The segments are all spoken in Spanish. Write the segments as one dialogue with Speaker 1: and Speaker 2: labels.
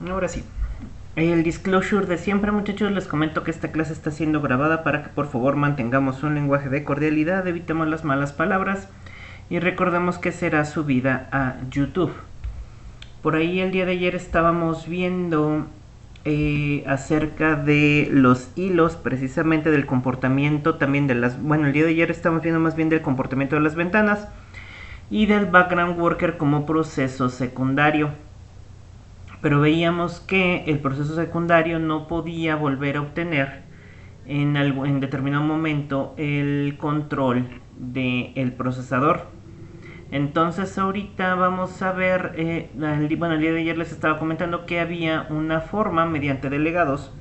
Speaker 1: Ahora sí. El disclosure de siempre, muchachos, les comento que esta clase está siendo grabada para que por favor mantengamos un lenguaje de cordialidad, evitemos las malas palabras y recordemos que será subida a YouTube. Por ahí el día de ayer estábamos viendo acerca de los hilos, precisamente del comportamiento también de las... Bueno, el día de ayer estamos viendo más bien del comportamiento de las ventanas y del background worker como proceso secundario. Pero veíamos que el proceso secundario no podía volver a obtener en determinado momento el control del procesador. Entonces ahorita vamos a ver, bueno, el día de ayer les estaba comentando que había una forma mediante delegados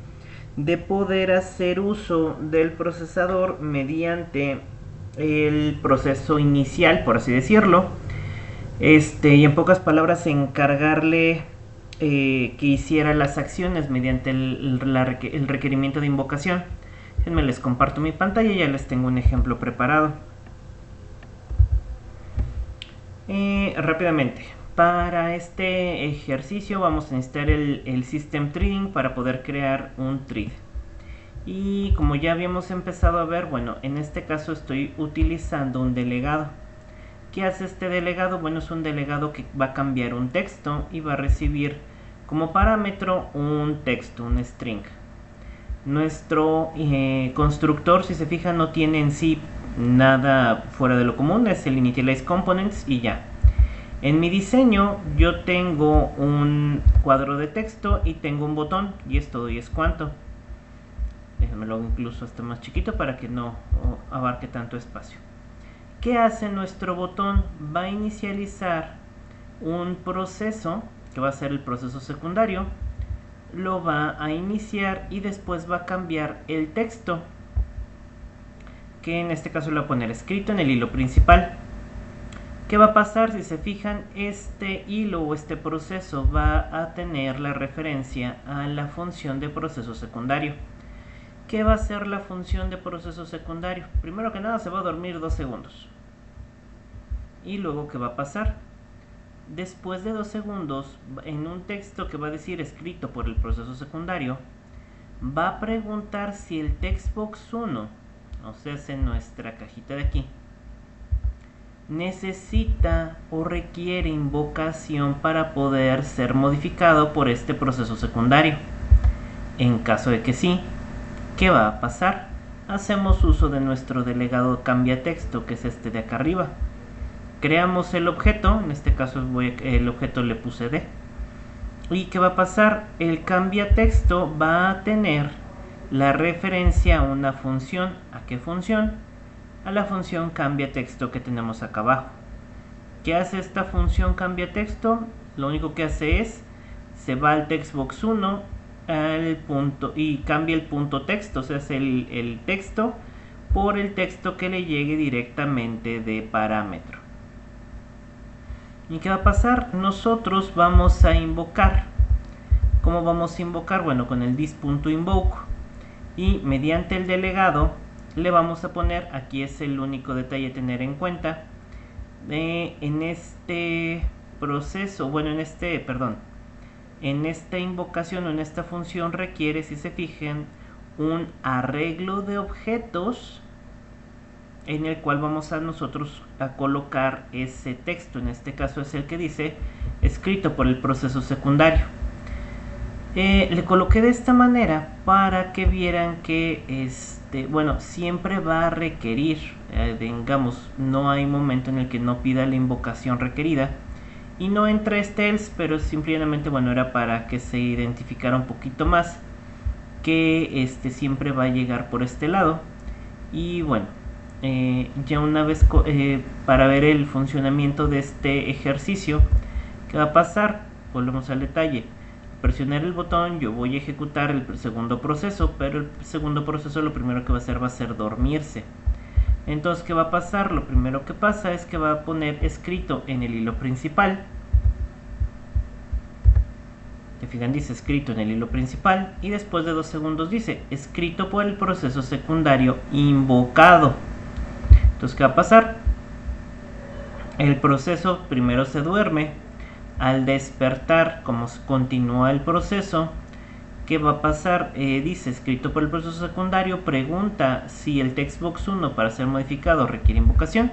Speaker 1: de poder hacer uso del procesador mediante el proceso inicial, por así decirlo, y en pocas palabras encargarle que hiciera las acciones mediante el requerimiento de invocación. Déjenme les comparto mi pantalla, ya les tengo un ejemplo preparado. Rápidamente, para este ejercicio vamos a necesitar el System Threading para poder crear un thread. Y como ya habíamos empezado a ver, bueno, en este caso estoy utilizando un delegado. ¿Qué hace este delegado? Bueno, es un delegado que va a cambiar un texto y va a recibir como parámetro un texto, un string. Nuestro constructor, si se fijan, no tiene en sí nada fuera de lo común, es el initialize components y ya. En mi diseño yo tengo un cuadro de texto y tengo un botón y es todo y es cuanto. Déjenme lo incluso hasta más chiquito para que no abarque tanto espacio. ¿Qué hace nuestro botón? Va a inicializar un proceso que va a ser el proceso secundario, lo va a iniciar y después va a cambiar el texto, que en este caso lo va a poner escrito en el hilo principal. ¿Qué va a pasar? Si se fijan, este hilo o este proceso va a tener la referencia a la función de proceso secundario. ¿Qué va a hacer la función de proceso secundario? Primero que nada se va a dormir 2 segundos. Y luego, ¿qué va a pasar? Después de 2 segundos, en un texto que va a decir escrito por el proceso secundario, va a preguntar si el textbox 1, o sea, en nuestra cajita de aquí, necesita o requiere invocación para poder ser modificado por este proceso secundario. En caso de que sí, ¿qué va a pasar? Hacemos uso de nuestro delegado cambia texto, que es este de acá arriba. Creamos el objeto, en este caso el objeto le puse D. ¿Y qué va a pasar? El cambia texto va a tener la referencia a una función. ¿A qué función? A la función cambia texto que tenemos acá abajo. ¿Qué hace esta función cambia texto? Lo único que hace es, se va al textbox 1 al punto, y cambia el punto texto, o sea, es el texto por el texto que le llegue directamente de parámetro. ¿Y qué va a pasar? Nosotros vamos a invocar. ¿Cómo vamos a invocar? Bueno, con el this.invoke. Y mediante el delegado le vamos a poner, aquí es el único detalle a tener en cuenta, en este proceso, bueno, en esta invocación o en esta función requiere, si se fijan, un arreglo de objetos en el cual vamos a nosotros a colocar ese texto. En este caso es el que dice escrito por el proceso secundario. Le coloqué de esta manera para que vieran que bueno, siempre va a requerir, digamos, no hay momento en el que no pida la invocación requerida y no entra este else, pero simplemente, bueno, era para que se identificara un poquito más que siempre va a llegar por este lado. Y bueno, ya una vez para ver el funcionamiento de este ejercicio, ¿qué va a pasar? Volvemos al detalle. Presionar el botón, yo voy a ejecutar el segundo proceso, pero el segundo proceso lo primero que va a hacer dormirse. Entonces, ¿qué va a pasar? Lo primero que pasa es que va a poner escrito en el hilo principal. Te fijan, dice escrito en el hilo principal y después de 2 segundos dice escrito por el proceso secundario invocado. Entonces, ¿qué va a pasar? El proceso primero se duerme, Al despertar, como continúa el proceso, ¿qué va a pasar? Dice, escrito por el proceso secundario, pregunta si el textbox 1 para ser modificado requiere invocación.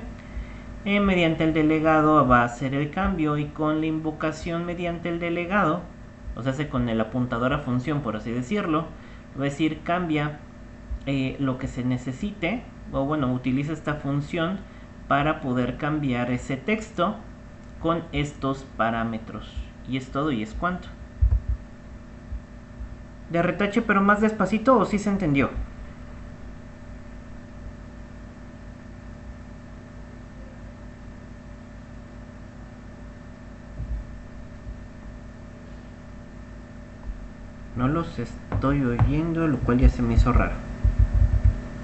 Speaker 1: Mediante el delegado va a hacer el cambio, y con la invocación mediante el delegado, o sea, con el apuntador a función, por así decirlo, va a decir cambia lo que se necesite, o bueno, utiliza esta función para poder cambiar ese texto con estos parámetros. Y es todo y es cuanto. De retache, pero más despacito, ¿o sí se entendió? No los estoy oyendo, lo cual ya se me hizo raro.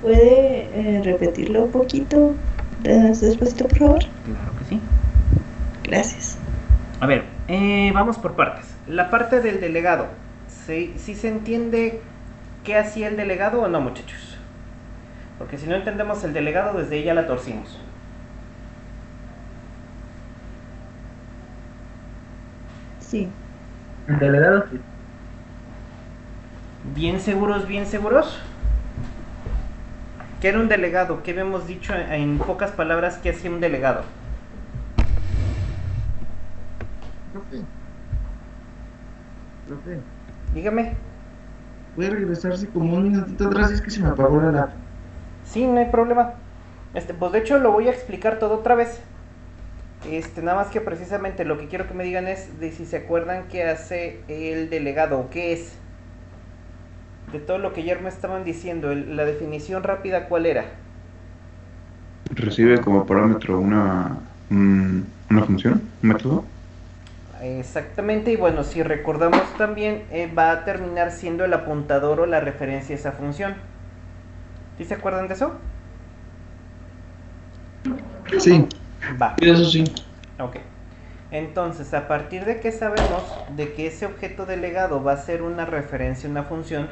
Speaker 2: ¿Puede repetirlo un poquito despacito, por favor?
Speaker 1: Claro que sí.
Speaker 2: Gracias.
Speaker 1: A ver, vamos por partes. La parte del delegado. ¿Sí se entiende qué hacía el delegado o no, muchachos? Porque si no entendemos el delegado, desde ahí ya la torcimos.
Speaker 2: Sí.
Speaker 3: El delegado sí.
Speaker 1: ¿Bien seguros, bien seguros? ¿Qué era un delegado? ¿Qué habíamos dicho en pocas palabras qué hacía un delegado?
Speaker 3: Profe,
Speaker 1: Dígame.
Speaker 3: ¿puede regresarse como un minutito atrás? Es que se me apagó la laptop.
Speaker 1: Sí, no hay problema. Pues de hecho lo voy a explicar todo otra vez. Nada más que precisamente lo que quiero que me digan es de si se acuerdan qué hace el delegado o qué es. De todo lo que ayer me estaban diciendo, la definición rápida, ¿cuál era?
Speaker 4: Recibe como parámetro una función, un método.
Speaker 1: Exactamente, y bueno, si recordamos también, va a terminar siendo el apuntador o la referencia a esa función. ¿Sí se acuerdan de eso?
Speaker 3: Sí,
Speaker 1: Va.
Speaker 3: eso sí.
Speaker 1: Ok. Entonces, a partir de que sabemos de que ese objeto delegado va a ser una referencia a una función,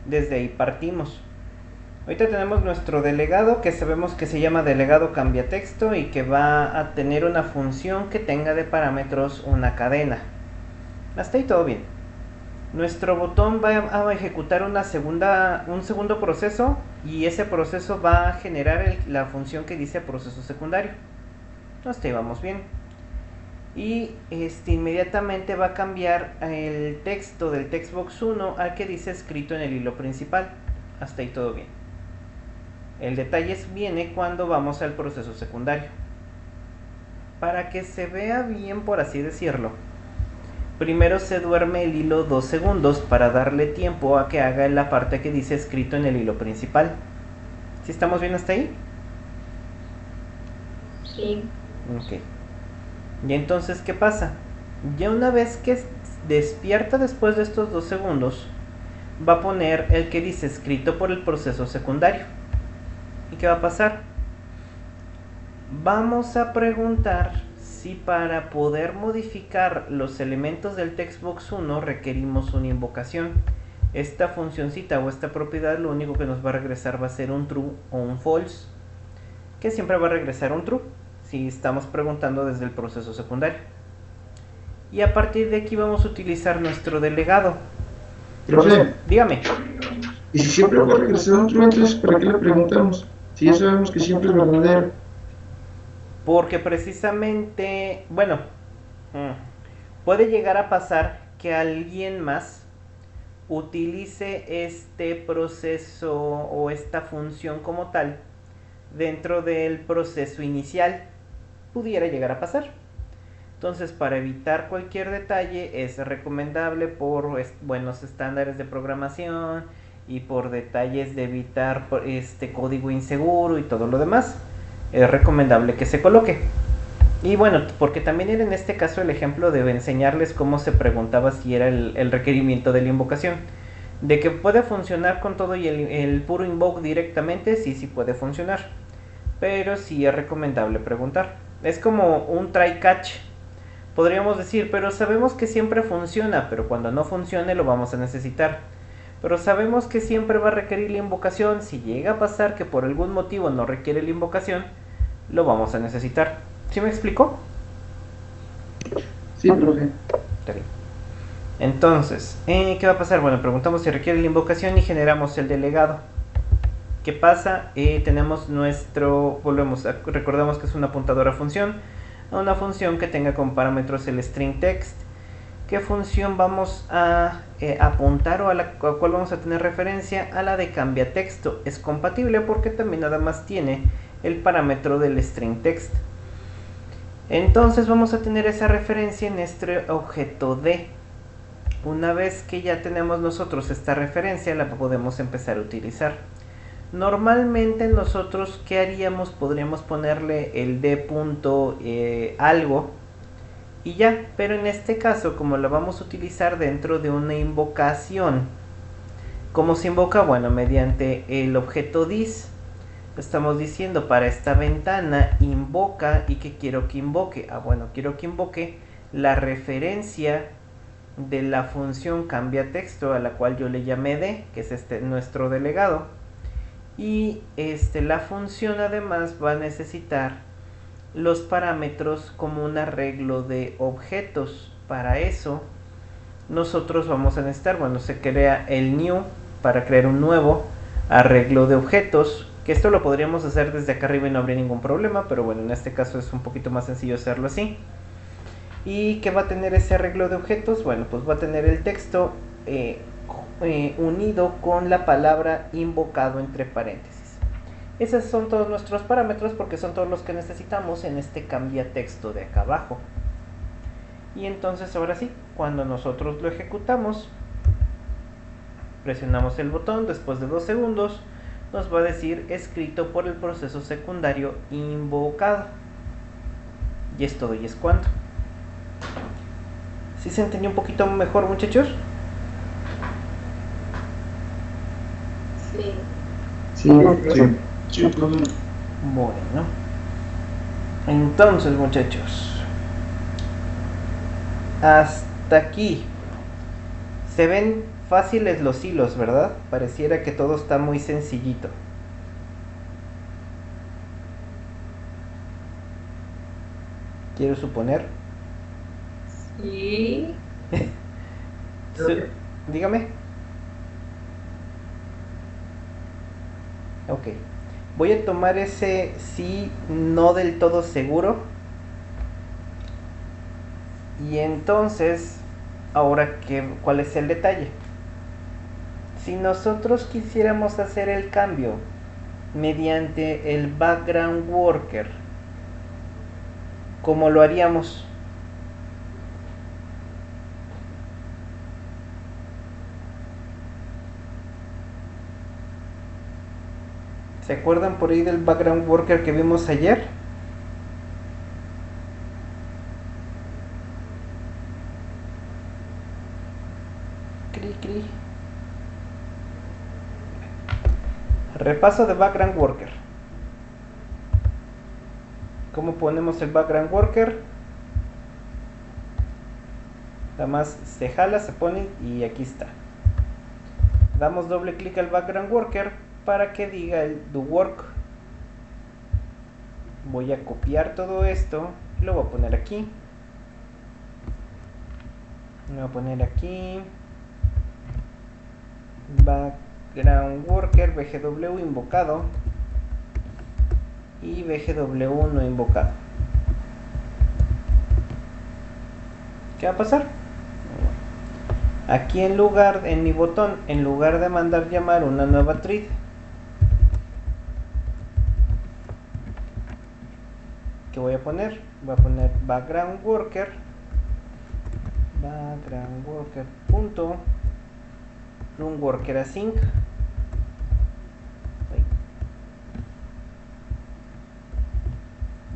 Speaker 1: desde ahí partimos. Ahorita tenemos nuestro delegado, que sabemos que se llama delegado cambiatexto y que va a tener una función que tenga de parámetros una cadena. Hasta ahí todo bien. Nuestro botón va a ejecutar un segundo proceso, y ese proceso va a generar la función que dice proceso secundario. Hasta ahí vamos bien. Y inmediatamente va a cambiar el texto del textbox 1 al que dice escrito en el hilo principal. Hasta ahí todo bien. El detalle viene cuando vamos al proceso secundario. Para que se vea bien, por así decirlo, primero se duerme el hilo 2 segundos para darle tiempo a que haga la parte que dice escrito en el hilo principal. ¿Sí estamos bien hasta ahí?
Speaker 2: Sí.
Speaker 1: Ok. Y entonces, ¿qué pasa? Ya una vez que despierta después de estos 2 segundos, va a poner el que dice escrito por el proceso secundario. ¿Y qué va a pasar? Vamos a preguntar si para poder modificar los elementos del textbox 1 requerimos una invocación. Esta funcioncita o esta propiedad lo único que nos va a regresar va a ser un true o un false, que siempre va a regresar un true si estamos preguntando desde el proceso secundario. Y a partir de aquí vamos a utilizar nuestro delegado.
Speaker 3: Profe,
Speaker 1: Dígame.
Speaker 3: y si siempre va a regresar un true, entonces ¿para qué le preguntamos? Si ya sabemos que siempre es verdadero.
Speaker 1: Porque precisamente, bueno, puede llegar a pasar que alguien más utilice este proceso o esta función como tal dentro del proceso inicial. Pudiera llegar a pasar. Entonces, para evitar cualquier detalle, es recomendable por buenos estándares de programación y por detalles de evitar código inseguro y todo lo demás, es recomendable que se coloque. Y bueno, porque también era en este caso el ejemplo de enseñarles cómo se preguntaba si era el requerimiento de la invocación. De que puede funcionar con todo y el puro invoke directamente, sí puede funcionar. Pero sí es recomendable preguntar. Es como un try catch. Podríamos decir, pero sabemos que siempre funciona, pero cuando no funcione lo vamos a necesitar. Pero sabemos que siempre va a requerir la invocación. Si llega a pasar que por algún motivo no requiere la invocación, lo vamos a necesitar. ¿Sí me explicó?
Speaker 3: Sí, profe.
Speaker 1: Está bien. Entonces, ¿qué va a pasar? Bueno, preguntamos si requiere la invocación y generamos el delegado. ¿Qué pasa? Tenemos recordamos que es una apuntadora función, a una función que tenga como parámetros el string text. ¿Qué función vamos a apuntar o a la cual vamos a tener referencia? A la de cambia texto. Es compatible porque también nada más tiene el parámetro del string text. Entonces vamos a tener esa referencia en este objeto D. Una vez que ya tenemos nosotros esta referencia, la podemos empezar a utilizar. Normalmente nosotros, ¿qué haríamos? Podríamos ponerle el D punto algo y ya, pero en este caso, como lo vamos a utilizar dentro de una invocación, ¿cómo se invoca? Bueno, mediante el objeto dis. Estamos diciendo para esta ventana invoca, y ¿qué quiero que invoque? Bueno, quiero que invoque la referencia de la función cambia texto, a la cual yo le llamé D, que es nuestro delegado. Y la función además va a necesitar los parámetros como un arreglo de objetos. Para eso nosotros vamos a necesitar, bueno, se crea el new para crear un nuevo arreglo de objetos, que esto lo podríamos hacer desde acá arriba y no habría ningún problema, pero bueno, en este caso es un poquito más sencillo hacerlo así. ¿Y qué va a tener ese arreglo de objetos? Bueno, pues va a tener el texto unido con la palabra invocado entre paréntesis. Esos son todos nuestros parámetros porque son todos los que necesitamos en este cambia texto de acá abajo. Y entonces ahora sí, cuando nosotros lo ejecutamos, presionamos el botón, después de 2 segundos nos va a decir escrito por el proceso secundario invocado. Y es todo y es cuanto. ¿Sí se entendió un poquito mejor, muchachos?
Speaker 2: Sí.
Speaker 3: Sí,
Speaker 4: Sí.
Speaker 3: sí, profe.
Speaker 1: Bueno, entonces, muchachos, hasta aquí se ven fáciles los hilos, ¿verdad? Pareciera que todo está muy sencillito. Quiero suponer.
Speaker 2: Sí.
Speaker 1: Dígame. Ok. Voy a tomar ese sí, no del todo seguro. Y entonces, ahora, ¿cuál es el detalle? Si nosotros quisiéramos hacer el cambio mediante el background worker, ¿cómo lo haríamos? ¿Se acuerdan por ahí del background worker que vimos ayer? Repaso de background worker. ¿Cómo ponemos el background worker? Nada más se jala, se pone y aquí está. Damos doble clic al background worker para que diga el do work. Voy a copiar todo esto y lo voy a poner aquí. Lo voy a poner aquí. Background worker BGW invocado y BGW no invocado. ¿Qué va a pasar? Aquí en mi botón, en lugar de mandar llamar una nueva thread, ¿qué voy a poner? Voy a poner background worker punto run worker async.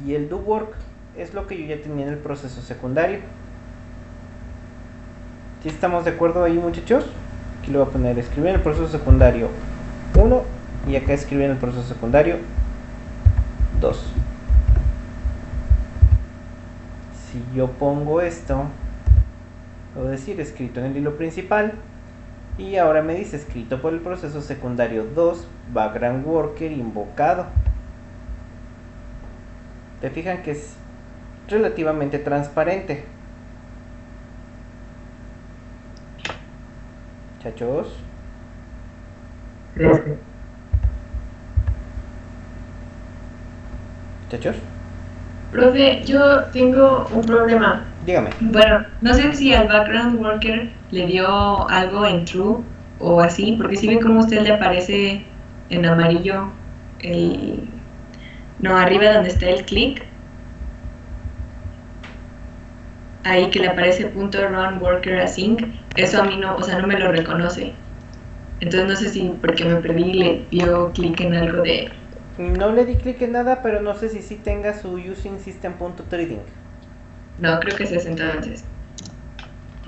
Speaker 1: Y el do work es lo que yo ya tenía en el proceso secundario. ¿Sí estamos de acuerdo ahí, muchachos? Aquí le voy a poner escribir en el proceso secundario 1 y acá escribir en el proceso secundario 2. Si yo pongo esto, voy a decir escrito en el hilo principal y ahora me dice escrito por el proceso secundario 2 background worker invocado. ¿Te fijan que es relativamente transparente? Muchachos. Muchachos.
Speaker 5: Profe, yo tengo un problema.
Speaker 1: Dígame.
Speaker 5: Bueno, no sé si al background worker le dio algo en true o así, porque si ven cómo a usted le aparece en amarillo el... No, arriba donde está el click. Ahí que le aparece .run worker async. Eso a mí no, o sea, no me lo reconoce. Entonces no sé si porque me perdí le dio clic en algo de...
Speaker 1: No le di clic en nada, pero no sé si sí tenga su using system.trading.
Speaker 5: No, creo que es ese entonces.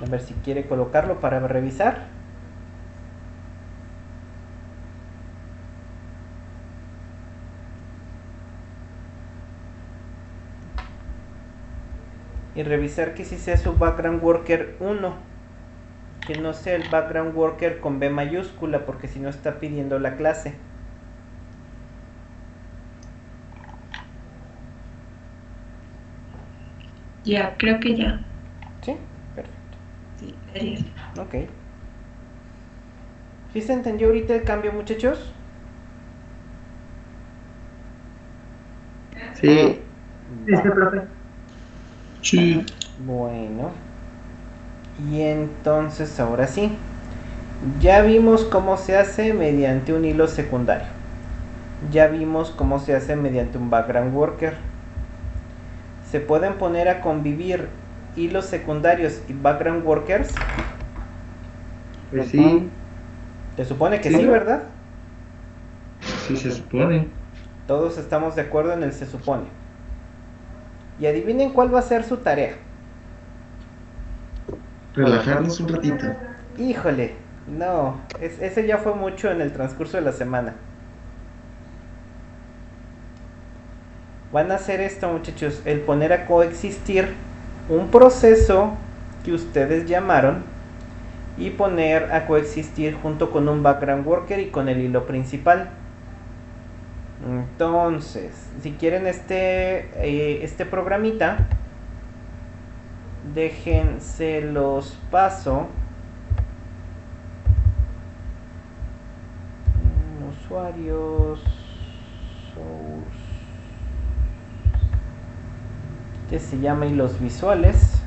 Speaker 1: A ver si quiere colocarlo para revisar. Y revisar que si sea su background worker 1. Que no sea el background worker con B mayúscula, porque si no está pidiendo la clase.
Speaker 5: Ya, creo que ya.
Speaker 1: ¿Sí? Perfecto.
Speaker 5: Sí, gracias.
Speaker 1: Ok. ¿Sí se entendió ahorita el cambio, muchachos?
Speaker 3: Sí.
Speaker 1: Va.
Speaker 3: Sí.
Speaker 1: Bueno. Y entonces ahora sí. Ya vimos cómo se hace mediante un hilo secundario. Ya vimos cómo se hace mediante un background worker. ¿Se pueden poner a convivir hilos secundarios y background workers?
Speaker 3: Pues sí.
Speaker 1: Se supone que
Speaker 3: Sí.
Speaker 1: sí, ¿verdad?
Speaker 3: Sí se supone.
Speaker 1: Todos estamos de acuerdo en el se supone. Y adivinen cuál va a ser su tarea.
Speaker 3: Relajarnos un ratito.
Speaker 1: Híjole, no, ese ya fue mucho en el transcurso de la semana. Van a hacer esto, muchachos, el poner a coexistir un proceso que ustedes llamaron y poner a coexistir junto con un background worker y con el hilo principal. Entonces, si quieren este programita, déjense los paso. Usuarios, source. Este se llama hilos visuales.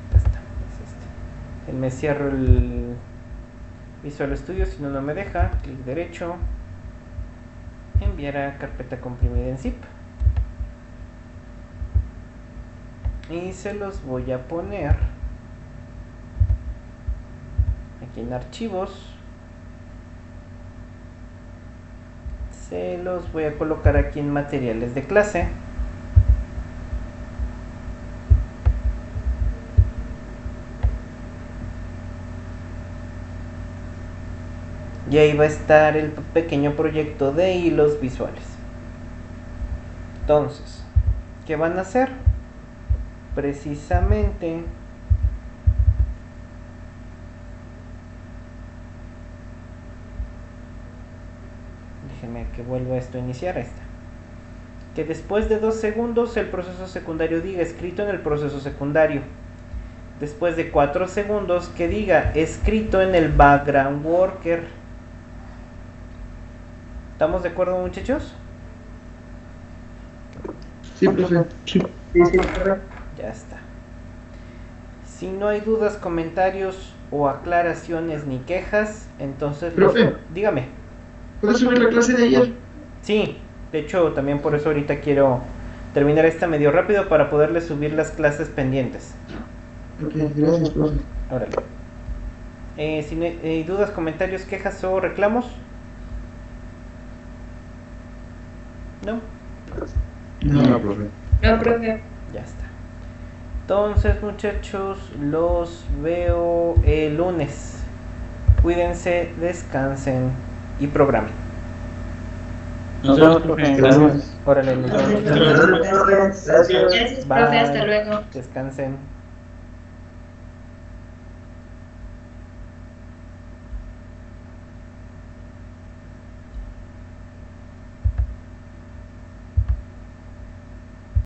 Speaker 1: Acá está, es este. Me cierro el Visual Studio, si no, no me deja. Clic derecho. Enviar a carpeta comprimida en zip. Y se los voy a poner aquí en archivos. Se los voy a colocar aquí en materiales de clase. Y ahí va a estar el pequeño proyecto de hilos visuales. Entonces, ¿qué van a hacer? Precisamente déjenme que vuelva esto a iniciar. Ahí está. Que después de 2 segundos el proceso secundario diga escrito en el proceso secundario. Después de 4 segundos que diga escrito en el background worker. ¿Estamos de acuerdo, muchachos?
Speaker 3: Sí, profe. Sí.
Speaker 1: Ya está. Si no hay dudas, comentarios o aclaraciones ni quejas, entonces...
Speaker 3: Profe.
Speaker 1: Dígame.
Speaker 3: ¿Puedes subir la clase de ayer?
Speaker 1: Sí, de hecho también por eso ahorita quiero terminar esta medio rápido para poderles subir las clases pendientes.
Speaker 3: Ok, gracias, profe.
Speaker 1: Órale. Si no hay dudas, comentarios, quejas o reclamos. ¿No?
Speaker 3: No,
Speaker 4: profe.
Speaker 5: No, profe.
Speaker 1: Ya está. Entonces, muchachos, los veo el lunes. Cuídense, descansen y programen.
Speaker 6: Nos vemos, profe.
Speaker 3: Gracias.
Speaker 1: Órale, nos vemos.
Speaker 2: Gracias.
Speaker 5: Gracias, profe. Hasta luego.
Speaker 1: Descansen.